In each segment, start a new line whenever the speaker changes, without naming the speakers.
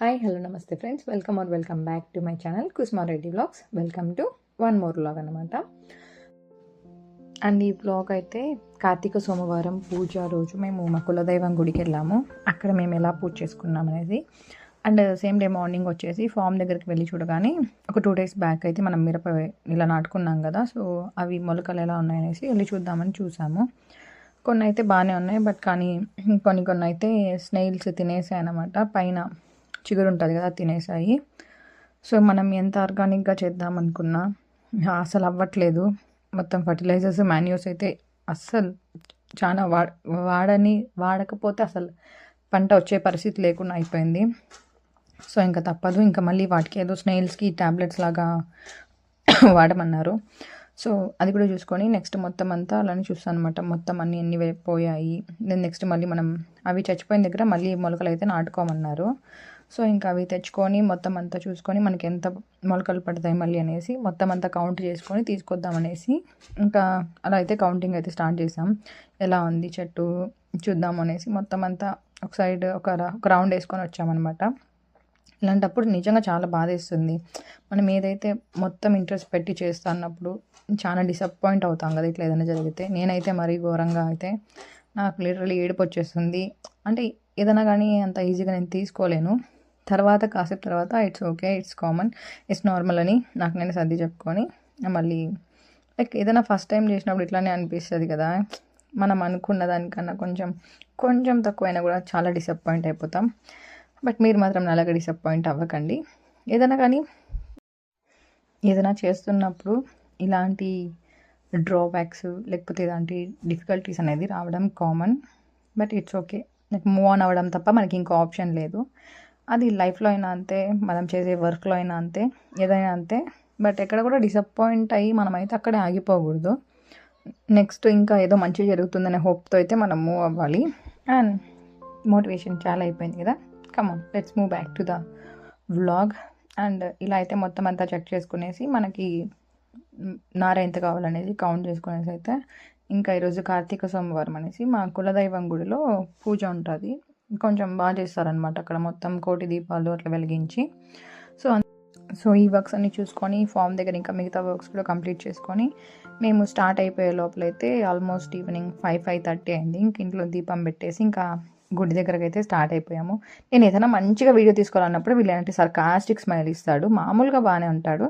Hi hello నమస్తే friends, welcome back to my channel Kusmareddy vlogs. Welcome to one more vlog అనమాట. అండ్ ఈ vlog అయితే కార్తీక సోమవారం పూజ రోజు మేము మా కులదైవం గుడికి వెళ్ళాము. అక్కడ మేము ఎలా పూజ చేసుకున్నాం అనేది. అండ్ సేమ్ డే మార్నింగ్ వచ్చేసి ఫామ్ దగ్గరికి వెళ్ళి చూడగానే ఒక 2 days బ్యాక్ అయితే మనం మిరప ఇలా నాటుకున్నాం కదా, సో అవి మొలకలు ఎలా ఉన్నాయనేసి వెళ్ళి చూద్దామని చూసాము. కొన్ని అయితే బాగానే ఉన్నాయి, బట్ కానీ కొన్ని అయితే స్నేయిల్స్ తినేసాయి అనమాట. పైన చిగురు ఉంటుంది కదా, తినేసాయి. సో మనం ఎంత ఆర్గానిక్గా చేద్దాం అనుకున్నా అసలు అవ్వట్లేదు. మొత్తం ఫర్టిలైజర్స్ మాన్యూర్స్ అయితే అస్సలు చాలా వాడకపోతే అసలు పంట వచ్చే పరిస్థితి లేకుండా అయిపోయింది. సో ఇంకా తప్పదు, ఇంకా మళ్ళీ వాటికి ఏదో స్నేల్స్కి ట్యాబ్లెట్స్ లాగా వాడమన్నారు. సో అది కూడా చూసుకొని నెక్స్ట్ మొత్తం అంతా అలానే చూస్తాను అనమాట. మొత్తం అన్నీ పోయాయి. దెన్ నెక్స్ట్ మళ్ళీ మనం అవి చచ్చిపోయిన దగ్గర మళ్ళీ మొలకలు అయితే నాటుకోమన్నారు. సో ఇంకా అవి తెచ్చుకొని మొత్తం అంతా చూసుకొని మనకి ఎంత మొలకలు పడతాయి మళ్ళీ అనేసి మొత్తం అంతా కౌంట్ చేసుకొని తీసుకొద్దామనేసి ఇంకా అలా అయితే కౌంటింగ్ అయితే స్టార్ట్ చేసాం. ఎలా ఉంది చెట్టు చూద్దాం అనేసి మొత్తం అంతా ఒక సైడ్ ఒక రౌండ్ వేసుకొని వచ్చామన్నమాట. ఇలాంటప్పుడు నిజంగా చాలా బాధేస్తుంది. మనం ఏదైతే మొత్తం ఇంట్రెస్ట్ పెట్టి చేస్తా అన్నప్పుడు చాలా డిసప్పాయింట్ అవుతాం కదా ఇట్లా ఏదైనా జరిగితే. నేనైతే మరీ ఘోరంగా అయితే నాకు లిటరలీ ఏడుపు వచ్చేస్తుంది. అంటే ఏదైనా కానీ అంత ఈజీగా నేను తీసుకోలేను. కాసేపు తర్వాత it's okay, it's common, it's normal అని నాకు నేను సర్ది చెప్పుకొని మళ్ళీ లైక్ ఏదైనా ఫస్ట్ టైం చేసినప్పుడు ఇట్లానే అనిపిస్తుంది కదా, మనం అనుకున్న దానికన్నా కొంచెం తక్కువైనా కూడా చాలా డిసప్పాయింట్ అయిపోతాం. బట్ మీరు మాత్రం అలాగే డిసప్పాయింట్ అవ్వకండి. ఏదైనా చేస్తున్నప్పుడు ఇలాంటి డ్రాబ్యాక్స్ లేకపోతే ఇలాంటి డిఫికల్టీస్ అనేది రావడం common. But it's okay, like move on అవ్వడం తప్ప మనకి ఇంకో ఆప్షన్ లేదు. అది లైఫ్లో అయినా అంతే, మనం చేసే వర్క్లో అయినా అంతే, ఏదైనా అంతే. బట్ ఎక్కడ కూడా డిసప్పాయింట్ అయ్యి మనమైతే అక్కడే ఆగిపోకూడదు. నెక్స్ట్ ఇంకా ఏదో మంచి జరుగుతుందనే హోప్తో అయితే మనం మూవ్ అవ్వాలి. అండ్ మోటివేషన్ చాలా అయిపోయింది కదా, come on let's move back to the vlog. And ఇలా అయితే మొత్తం అంతా చెక్ చేసుకునేసి మనకి నార ఎంత కావాలనేది కౌంట్ చేసుకునేసి అయితే ఇంకా ఈరోజు కార్తీక సోమవారం అనేసి మా కులదైవం గుడిలో పూజ ఉంటుంది. కొంచెం బాగా చేస్తారనమాట అక్కడ, మొత్తం కోటి దీపాలు అట్లా వెలిగించి. సో ఈ వర్క్స్ అన్నీ చూసుకొని ఫామ్ దగ్గర ఇంకా మిగతా వర్క్స్ కూడా కంప్లీట్ చేసుకొని మేము స్టార్ట్ అయిపోయే లోపలైతే ఆల్మోస్ట్ ఈవినింగ్ 5-5:30 అయింది. ఇంక ఇంట్లో దీపం పెట్టేసి ఇంకా గుడి దగ్గరకు అయితే స్టార్ట్ అయిపోయాము. నేను ఏదైనా మంచిగా వీడియో తీసుకోవాలన్నప్పుడు వీళ్ళంటే సర్కాస్టిక్ స్మైల్ ఇస్తాడు. మామూలుగా బాగానే ఉంటాడు.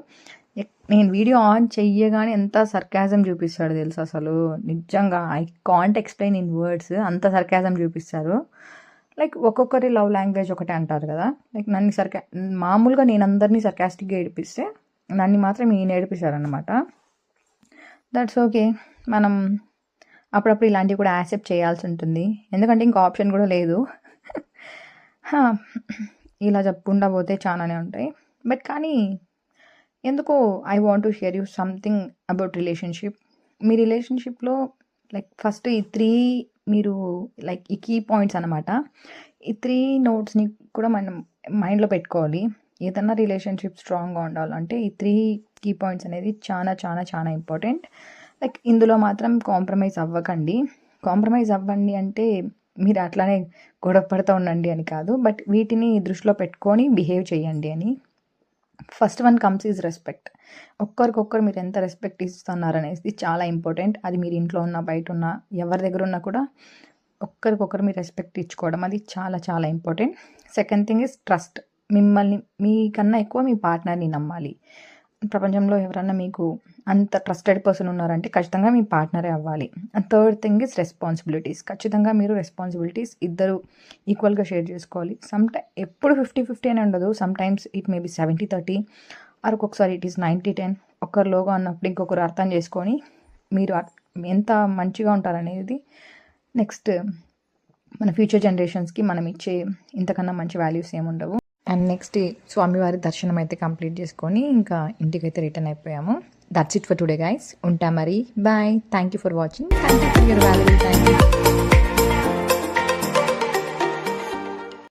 నేను వీడియో ఆన్ చెయ్యగానే ఎంత సర్కాజం చూపిస్తాడు తెలుసు, అసలు నిజంగా I can't explain in words, అంత సర్కాజం చూపిస్తారు. లైక్ ఒక్కొక్కరి లవ్ లాంగ్వేజ్ ఒకటే అంటారు కదా, లైక్ మామూలుగా నేను అందరినీ సర్కాస్టిక్గా ఏడిపిస్తే నన్ను మాత్రం ఈయన ఏడిపిస్తారనమాట. దట్స్ ఓకే, మనం అప్పుడప్పుడు ఇలాంటివి కూడా యాక్సెప్ట్ చేయాల్సి ఉంటుంది, ఎందుకంటే ఇంకో ఆప్షన్ కూడా లేదు. ఇలా చెప్పుకుంటా పోతే చాలానే ఉంటాయి. బట్ కానీ ఎందుకో I want to share you something about relationship. మీ రిలేషన్షిప్లో లైక్ ఫస్ట్ ఈ 3 మీరు లైక్ ఈ కీ పాయింట్స్ అనమాట. ఈ 3 నోట్స్ని కూడా మనం మైండ్లో పెట్టుకోవాలి. ఏదన్నా రిలేషన్షిప్ స్ట్రాంగ్గా ఉండాలంటే ఈ 3 కీ పాయింట్స్ అనేది చాలా చాలా చాలా ఇంపార్టెంట్. లైక్ ఇందులో మాత్రం కాంప్రమైజ్ అవ్వకండి. కాంప్రమైజ్ అవ్వండి అంటే మీరు అట్లానే గొడవ పడుతూ ఉండండి అని కాదు, బట్ వీటిని దృష్టిలో పెట్టుకొని బిహేవ్ చేయండి అని. First one comes is respect. ఒక్కరికొక్కరు మీరు ఎంత రెస్పెక్ట్ ఇస్తున్నారనేది చాలా ఇంపార్టెంట్. అది మీరు ఇంట్లో ఉన్నా బయట ఉన్నా ఎవరి దగ్గర ఉన్నా కూడా ఒక్కరికొకరు మీరు రెస్పెక్ట్ ఇచ్చుకోవడం అది చాలా చాలా important. Second thing is trust. మిమ్మల్ని మీకన్నా ఎక్కువ మీ పార్ట్నర్ని నమ్మాలి. ప్రపంచంలో ఎవరన్నా మీకు అంత ట్రస్టెడ్ పర్సన్ ఉన్నారంటే ఖచ్చితంగా మీ పార్ట్నరే అవ్వాలి. And third thing is responsibilities. ఖచ్చితంగా మీరు రెస్పాన్సిబిలిటీస్ ఇద్దరు ఈక్వల్గా షేర్ చేసుకోవాలి. ఎప్పుడు 50-50 అని ఉండదు. సమ్టైమ్స్ ఇట్ మే బి 70-30, ఒక్కొక్కసారి ఇట్ ఈస్ 90-10. ఒకరిలోగా ఉన్నప్పుడు ఇంకొకరు అర్థం చేసుకొని మీరు ఎంత మంచిగా ఉంటారనేది నెక్స్ట్ మన ఫ్యూచర్ జనరేషన్స్కి మనం ఇచ్చే ఇంతకన్నా మంచి వాల్యూస్ ఏముండవు. అండ్ నెక్స్ట్ స్వామివారి దర్శనం అయితే కంప్లీట్ చేసుకొని ఇంకా ఇంటికైతే రిటర్న్ అయిపోయాము. That's it for today guys. ఉంటా మరి, bye. Thank you for watching. Thank you for your valuable time.